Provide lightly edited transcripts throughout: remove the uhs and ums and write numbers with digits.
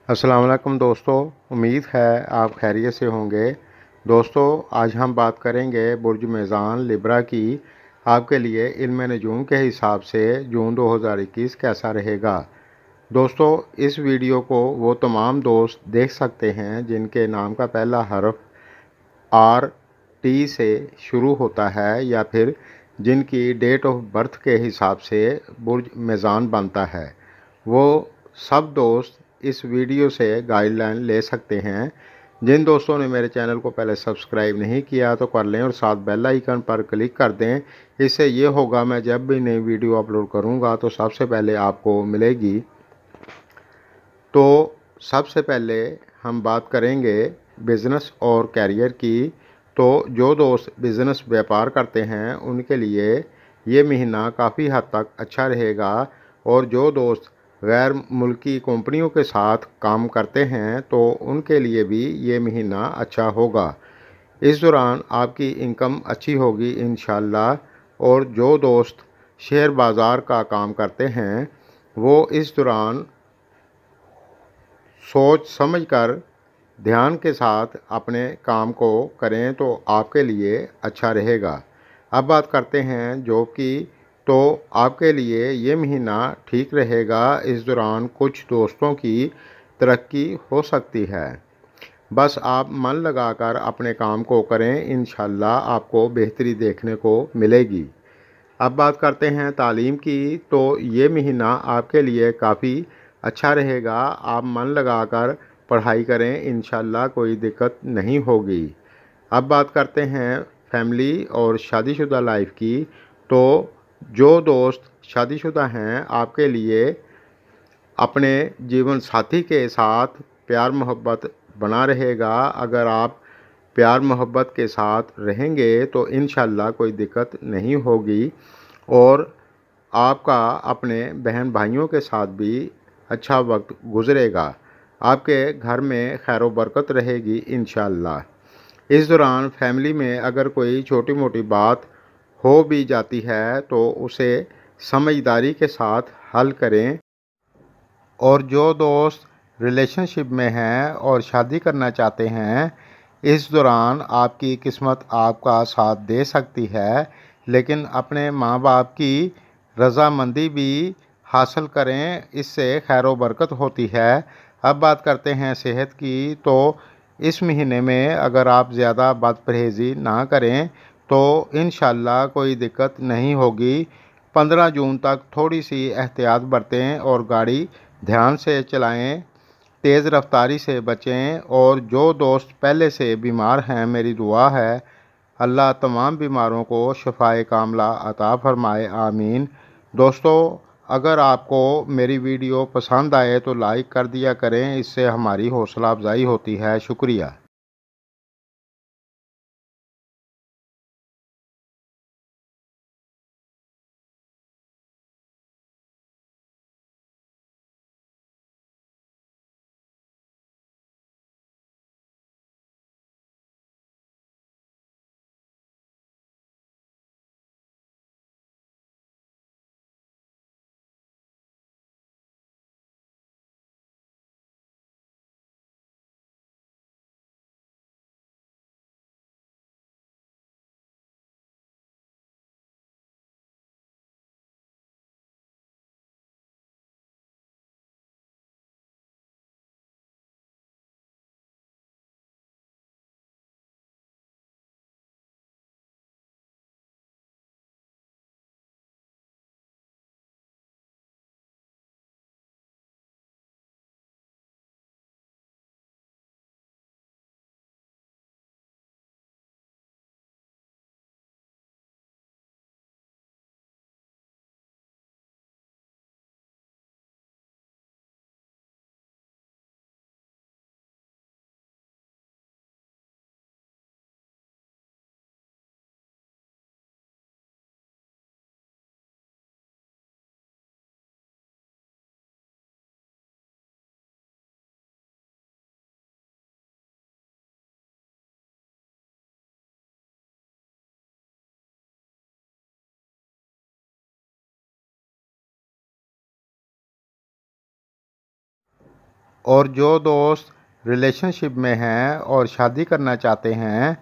अस्सलाम वालेकुम दोस्तों, उम्मीद है आप खैरियत से होंगे। दोस्तों, आज हम बात करेंगे बुर्ज मेज़ान लिब्रा की आपके लिए इल्म नजूम के हिसाब से जून 2021 कैसा रहेगा। दोस्तों, इस वीडियो को वो तमाम दोस्त देख सकते हैं जिनके नाम का पहला हर्फ आर टी से शुरू होता है या फिर जिनकी डेट ऑफ बर्थ के हिसाब से बुर्ज मेज़ान बनता है। वो सब दोस्त इस वीडियो से गाइडलाइन ले सकते हैं। जिन दोस्तों ने मेरे चैनल को पहले सब्सक्राइब नहीं किया तो कर लें और साथ बेल आइकन पर क्लिक कर दें। इससे ये होगा मैं जब भी नई वीडियो अपलोड करूँगा तो सबसे पहले आपको मिलेगी। तो सबसे पहले हम बात करेंगे बिज़नेस और कैरियर की। तो जो दोस्त बिज़नेस व्यापार करते हैं उनके लिए ये महीना काफ़ी हद तक अच्छा रहेगा, और जो दोस्त गैर मुल्की कंपनियों के साथ काम करते हैं तो उनके लिए भी ये महीना अच्छा होगा। इस दौरान आपकी इनकम अच्छी होगी इंशाल्लाह। और जो दोस्त शेयर बाज़ार का काम करते हैं वो इस दौरान सोच समझकर ध्यान के साथ अपने काम को करें तो आपके लिए अच्छा रहेगा। अब बात करते हैं जॉब की। तो आपके लिए ये महीना ठीक रहेगा। इस दौरान कुछ दोस्तों की तरक्की हो सकती है। बस आप मन लगाकर अपने काम को करें, इंशाल्लाह आपको बेहतरी देखने को मिलेगी। अब बात करते हैं तालीम की। तो ये महीना आपके लिए काफ़ी अच्छा रहेगा। आप मन लगाकर पढ़ाई करें, इंशाल्लाह कोई दिक्कत नहीं होगी। अब बात करते हैं फैमिली और शादीशुदा लाइफ की। तो जो दोस्त शादीशुदा हैं आपके लिए अपने जीवन साथी के साथ प्यार मोहब्बत बना रहेगा। अगर आप प्यार मोहब्बत के साथ रहेंगे तो इंशाल्लाह कोई दिक्कत नहीं होगी, और आपका अपने बहन भाइयों के साथ भी अच्छा वक्त गुजरेगा। आपके घर में खैर व बरकत रहेगी इंशाल्लाह। इस दौरान फैमिली में अगर कोई छोटी मोटी बात हो भी जाती है तो उसे समझदारी के साथ हल करें। और जो दोस्त रिलेशनशिप में हैं और शादी करना चाहते हैं, इस दौरान आपकी किस्मत आपका साथ दे सकती है, लेकिन अपने माँ बाप की रज़ामंदी भी हासिल करें, इससे खैर व बरकत होती है। अब बात करते हैं सेहत की। तो इस महीने में अगर आप ज़्यादा बदपरहेज़ी ना करें तो इंशाल्लाह कोई दिक्कत नहीं होगी। 15 जून तक थोड़ी सी एहतियात बरतें और गाड़ी ध्यान से चलाएं, तेज़ रफ्तारी से बचें। और जो दोस्त पहले से बीमार हैं, मेरी दुआ है अल्लाह तमाम बीमारों को शफ़ाए कामला अता फ़रमाए, आमीन। दोस्तों, अगर आपको मेरी वीडियो पसंद आए तो लाइक कर दिया करें, इससे हमारी हौसला अफजाई होती है। शुक्रिया। और जो दोस्त रिलेशनशिप में हैं और शादी करना चाहते हैं,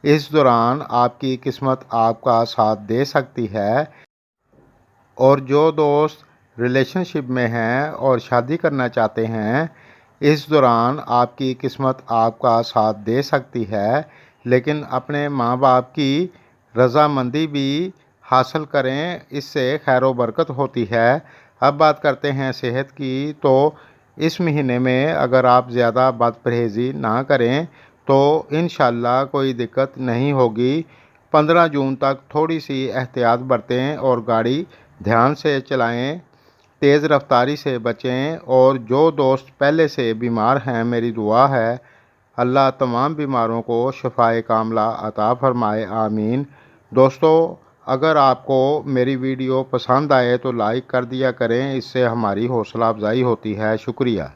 इस दौरान आपकी किस्मत आपका साथ दे सकती है। और जो दोस्त रिलेशनशिप में हैं और शादी करना चाहते हैं, इस दौरान आपकी किस्मत आपका साथ दे सकती है, लेकिन अपने माँ बाप की रज़ामंदी भी हासिल करें, इससे खैर व बरकत होती है। अब बात करते हैं सेहत की, तो इस महीने में अगर आप ज़्यादा बदपरहेज़ी ना करें तो इंशाअल्लाह कोई दिक्कत नहीं होगी। 15 जून तक थोड़ी सी एहतियात बरतें और गाड़ी ध्यान से चलाएं, तेज़ रफ्तारी से बचें। और जो दोस्त पहले से बीमार हैं, मेरी दुआ है अल्लाह तमाम बीमारों को शफ़ाए कामला अता फ़रमाए, आमीन। दोस्तों, अगर आपको मेरी वीडियो पसंद आए तो लाइक कर दिया करें, इससे हमारी हौसला अफजाई होती है। शुक्रिया।